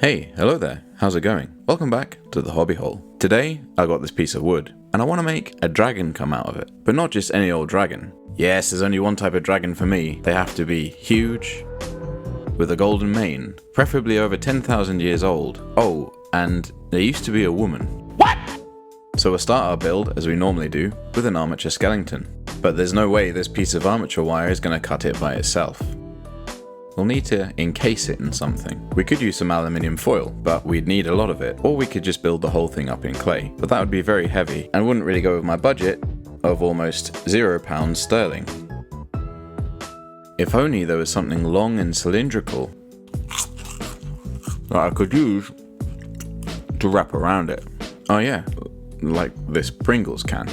Hey, hello there, how's it going? Welcome back to the Hobby Hole. Today, I got this piece of wood, and I want to make a dragon come out of it. But not just any old dragon. Yes, there's only one type of dragon for me. They have to be huge, with a golden mane, preferably over 10,000 years old. Oh, and there used to be a woman. What? So we'll start our build, as we normally do, with an armature skeleton. But there's no way this piece of armature wire is going to cut it by itself. We'll need to encase it in something. We could use some aluminium foil, but we'd need a lot of it, or we could just build the whole thing up in clay, but that would be very heavy and wouldn't really go with my budget of almost £0 sterling. If only there was something long and cylindrical that I could use to wrap around it. Oh yeah, like this Pringles can.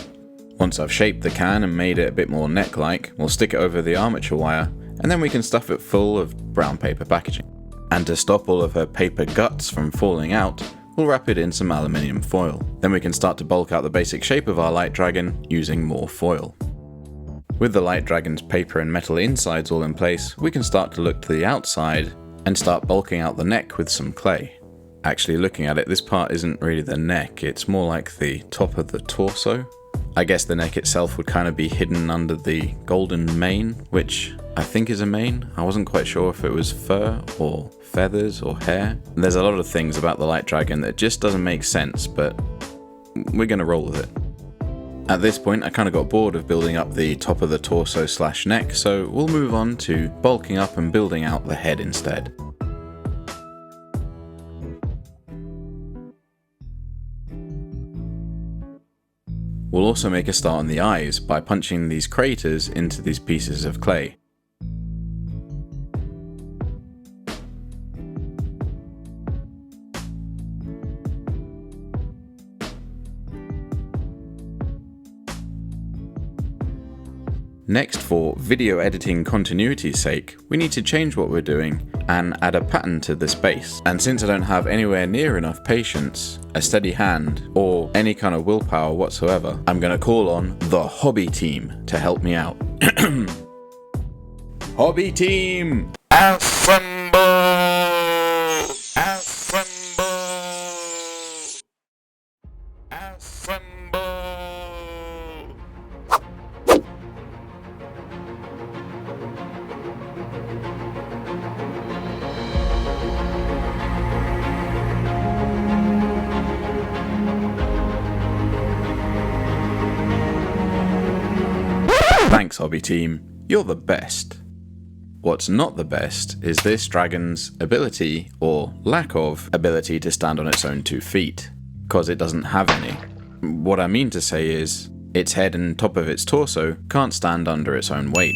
Once I've shaped the can and made it a bit more neck-like, we'll stick it over the armature wire, and then we can stuff it full of brown paper packaging. And to stop all of her paper guts from falling out, we'll wrap it in some aluminium foil. Then we can start to bulk out the basic shape of our light dragon using more foil. With the light dragon's paper and metal insides all in place, we can start to look to the outside and start bulking out the neck with some clay. Actually, looking at it, this part isn't really the neck, it's more like the top of the torso. I guess the neck itself would kind of be hidden under the golden mane, which I think is a mane. I wasn't quite sure if it was fur or feathers or hair. There's a lot of things about the light dragon that just doesn't make sense, but we're gonna roll with it. At this point, I kind of got bored of building up the top of the torso / neck, so we'll move on to bulking up and building out the head instead. We'll also make a start on the eyes by punching these craters into these pieces of clay. Next, for video editing continuity's sake, we need to change what we're doing and add a pattern to this base. And since I don't have anywhere near enough patience, a steady hand, or any kind of willpower whatsoever, I'm going to call on the hobby team to help me out. Hobby team! Assemble! Assemble! Assemble! Thanks, hobby team, you're the best. What's not the best is this dragon's ability, or lack of ability, to stand on its own 2 feet, cause it doesn't have any. What I mean to say is, its head and top of its torso can't stand under its own weight.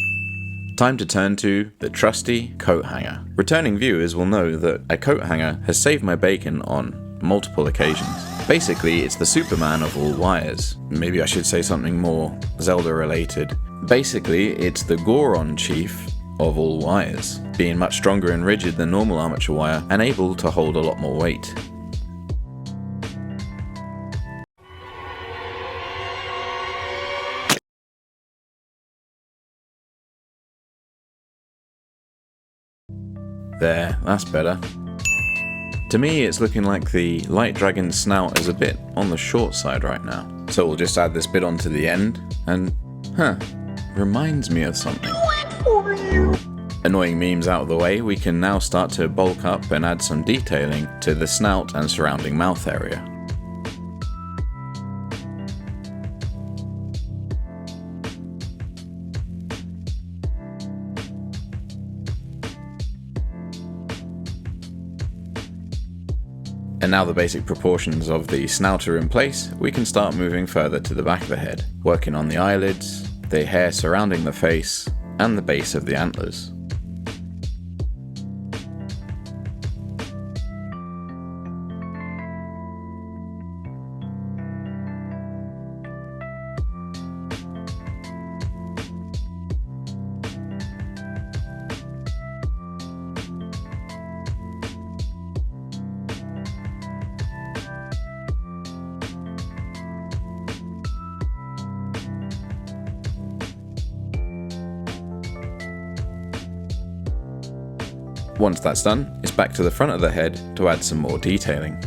Time to turn to the trusty coat hanger. Returning viewers will know that a coat hanger has saved my bacon on multiple occasions. Basically, it's the Superman of all wires. Maybe I should say something more Zelda related. Basically, it's the Goron chief of all wires, being much stronger and rigid than normal armature wire and able to hold a lot more weight. There, that's better. To me, it's looking like the light dragon's snout is a bit on the short side right now. So we'll just add this bit onto the end, and reminds me of something. Annoying memes out of the way, we can now start to bulk up and add some detailing to the snout and surrounding mouth area. And now the basic proportions of the snout are in place, we can start moving further to the back of the head, working on the eyelids, the hair surrounding the face, and the base of the antlers. Once that's done, it's back to the front of the head to add some more detailing.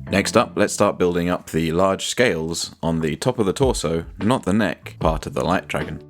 Next up, let's start building up the large scales on the top of the torso, not the neck, part of the light dragon.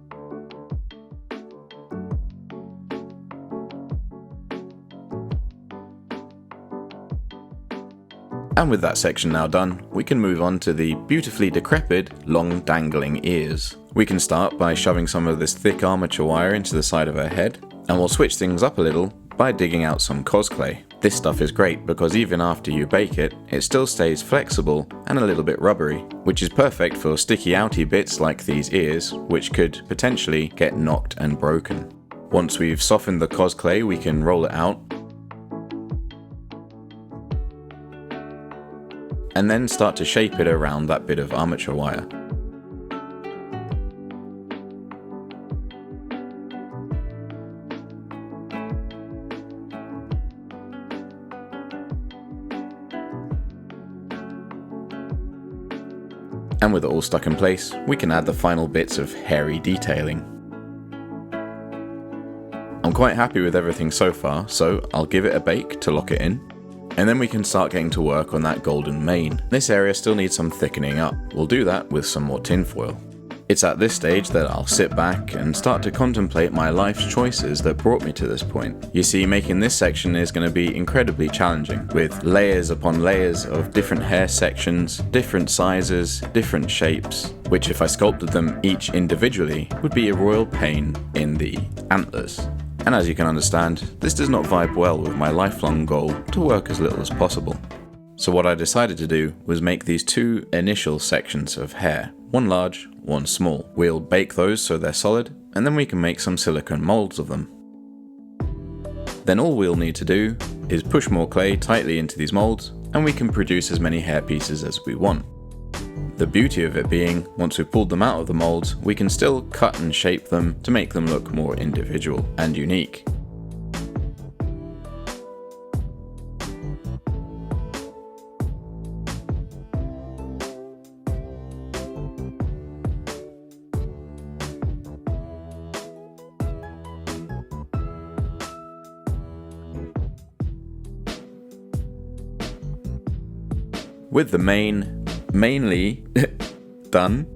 And with that section now done, we can move on to the beautifully decrepit, long dangling ears. We can start by shoving some of this thick armature wire into the side of her head, and we'll switch things up a little by digging out some cosclay. This stuff is great because even after you bake it, it still stays flexible and a little bit rubbery, which is perfect for sticky outy bits like these ears, which could potentially get knocked and broken. Once we've softened the cosclay, we can roll it out, and then start to shape it around that bit of armature wire. And with it all stuck in place, we can add the final bits of hairy detailing. I'm quite happy with everything so far, so I'll give it a bake to lock it in. And then we can start getting to work on that golden mane. This area still needs some thickening up. We'll do that with some more tinfoil. It's at this stage that I'll sit back and start to contemplate my life's choices that brought me to this point. You see, making this section is going to be incredibly challenging, with layers upon layers of different hair sections, different sizes, different shapes, which if I sculpted them each individually would be a royal pain in the antlers. And as you can understand, this does not vibe well with my lifelong goal to work as little as possible. So what I decided to do was make these two initial sections of hair, one large, one small. We'll bake those so they're solid, and then we can make some silicone molds of them. Then all we'll need to do is push more clay tightly into these molds, and we can produce as many hair pieces as we want. The beauty of it being, once we've pulled them out of the molds, we can still cut and shape them to make them look more individual and unique. With the mainly done,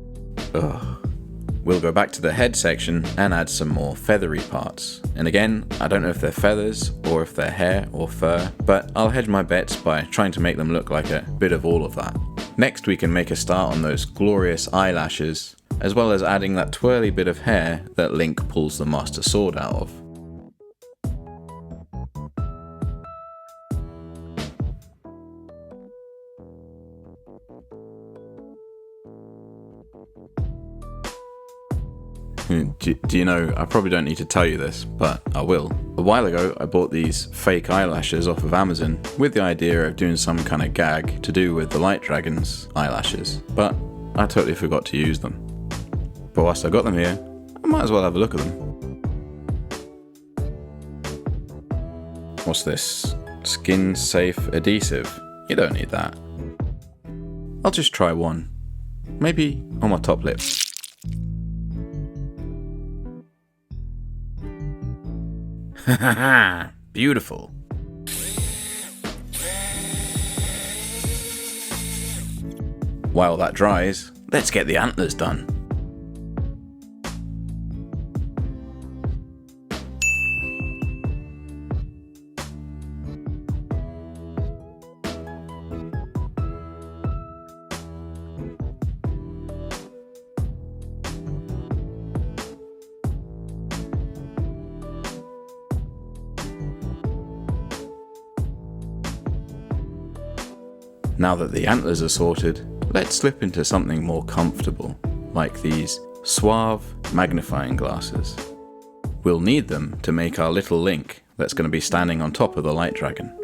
we'll go back to the head section and add some more feathery parts. And again, I don't know if they're feathers or if they're hair or fur, but I'll hedge my bets by trying to make them look like a bit of all of that. Next, we can make a start on those glorious eyelashes, as well as adding that twirly bit of hair that Link pulls the Master Sword out of. Do you know, I probably don't need to tell you this, but I will. A while ago, I bought these fake eyelashes off of Amazon with the idea of doing some kind of gag to do with the Light Dragon's eyelashes, but I totally forgot to use them. But whilst I got them here, I might as well have a look at them. What's this? Skin safe adhesive. You don't need that. I'll just try one. Maybe on my top lip. Haha, beautiful. While that dries, let's get the antlers done. Now that the antlers are sorted, let's slip into something more comfortable, like these suave magnifying glasses. We'll need them to make our little Link that's going to be standing on top of the Light Dragon.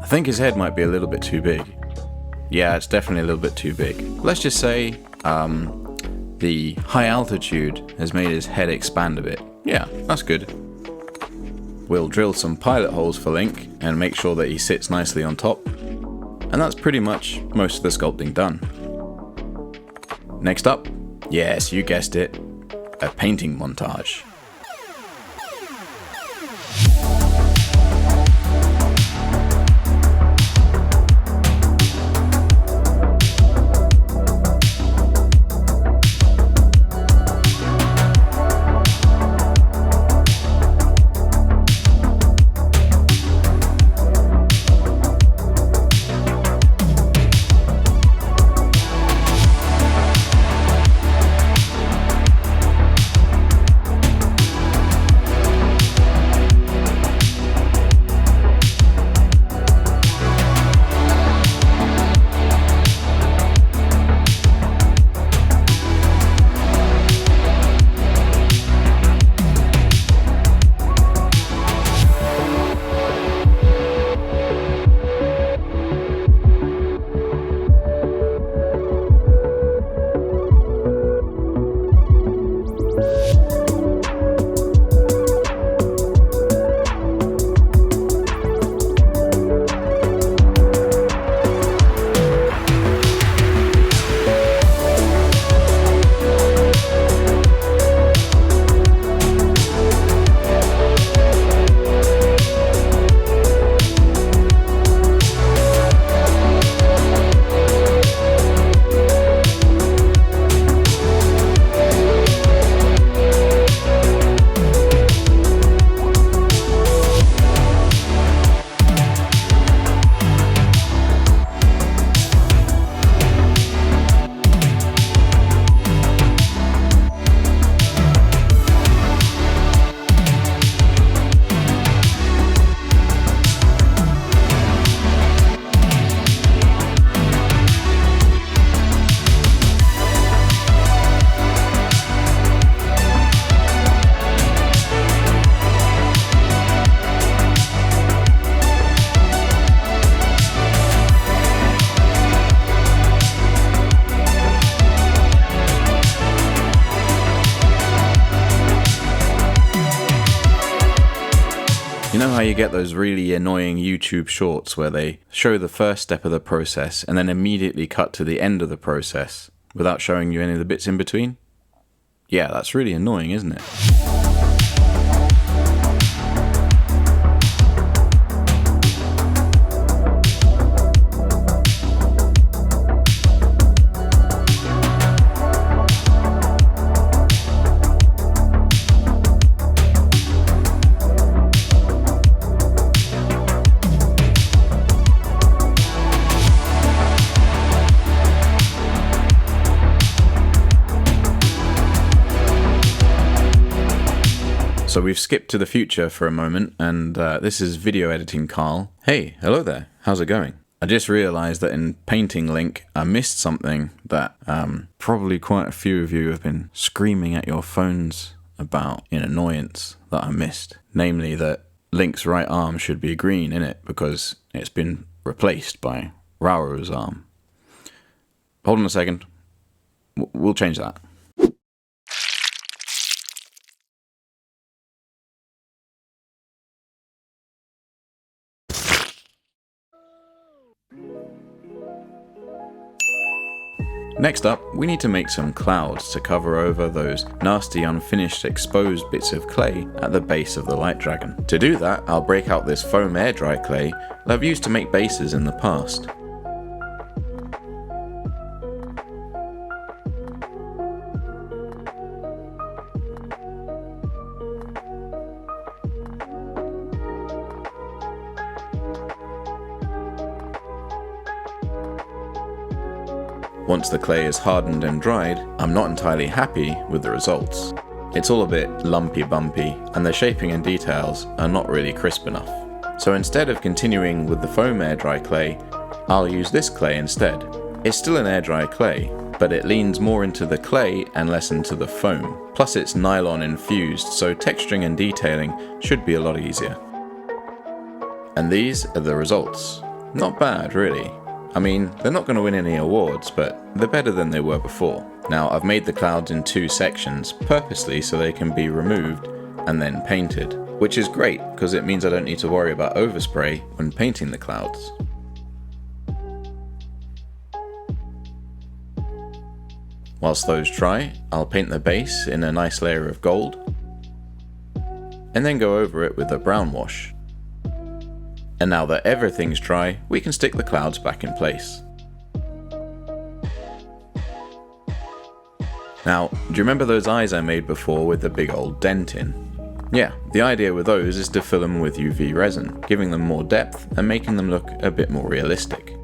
think his head might be a little bit too big. Yeah, it's definitely a little bit too big. Let's just say the high altitude has made his head expand a bit. Yeah, that's good. We'll drill some pilot holes for Link and make sure that he sits nicely on top. And that's pretty much most of the sculpting done. Next up, yes, you guessed it, a painting montage. You know how you get those really annoying YouTube shorts where they show the first step of the process and then immediately cut to the end of the process without showing you any of the bits in between? Yeah, that's really annoying, isn't it? So we've skipped to the future for a moment, and this is video editing Carl. Hey, hello there, how's it going? I just realised that in painting Link, I missed something that probably quite a few of you have been screaming at your phones about in annoyance that I missed. Namely that Link's right arm should be green, innit? Because it's been replaced by Rauru's arm. Hold on a second, we'll change that. Next up, we need to make some clouds to cover over those nasty unfinished exposed bits of clay at the base of the light dragon. To do that, I'll break out this foam air dry clay that I've used to make bases in the past. Once the clay is hardened and dried, I'm not entirely happy with the results. It's all a bit lumpy bumpy, and the shaping and details are not really crisp enough. So instead of continuing with the foam air dry clay, I'll use this clay instead. It's still an air dry clay, but it leans more into the clay and less into the foam. Plus it's nylon infused, so texturing and detailing should be a lot easier. And these are the results. Not bad, really. I mean, they're not going to win any awards, but they're better than they were before. Now, I've made the clouds in 2 sections, purposely so they can be removed and then painted, which is great, because it means I don't need to worry about overspray when painting the clouds. Whilst those dry, I'll paint the base in a nice layer of gold, and then go over it with a brown wash. And now that everything's dry, we can stick the clouds back in place. Now, do you remember those eyes I made before with the big old dent in? Yeah, the idea with those is to fill them with UV resin, giving them more depth and making them look a bit more realistic.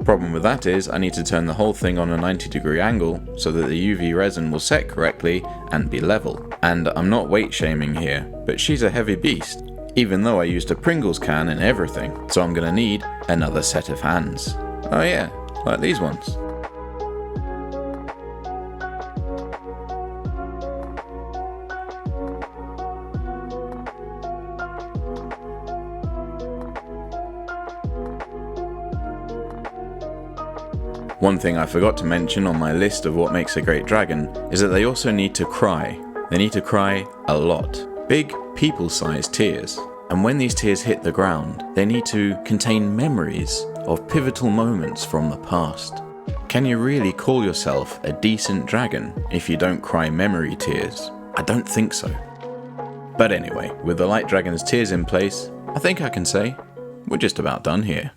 Problem with that is I need to turn the whole thing on a 90-degree angle so that the UV resin will set correctly and be level. And I'm not weight shaming here, but she's a heavy beast, even though I used a Pringles can and everything, so I'm gonna need another set of hands. Oh yeah, like these ones. One thing I forgot to mention on my list of what makes a great dragon is that they also need to cry. They need to cry a lot. Big, people-sized tears. And when these tears hit the ground, they need to contain memories of pivotal moments from the past. Can you really call yourself a decent dragon if you don't cry memory tears? I don't think so. But anyway, with the light dragon's tears in place, I think I can say we're just about done here.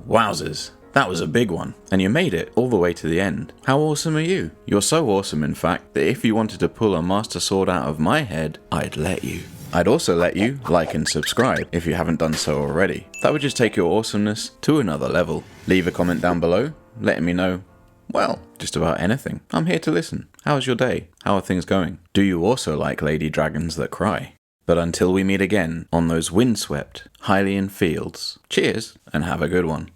Wowzers, that was a big one, and you made it all the way to the end. How awesome are you? You're so awesome, in fact, that if you wanted to pull a master sword out of my head, I'd let you. I'd also let you like and subscribe if you haven't done so already. That would just take your awesomeness to another level. Leave a comment down below, letting me know, well, just about anything. I'm here to listen. How's your day? How are things going? Do you also like lady dragons that cry? But until we meet again on those windswept Hylian fields, cheers and have a good one.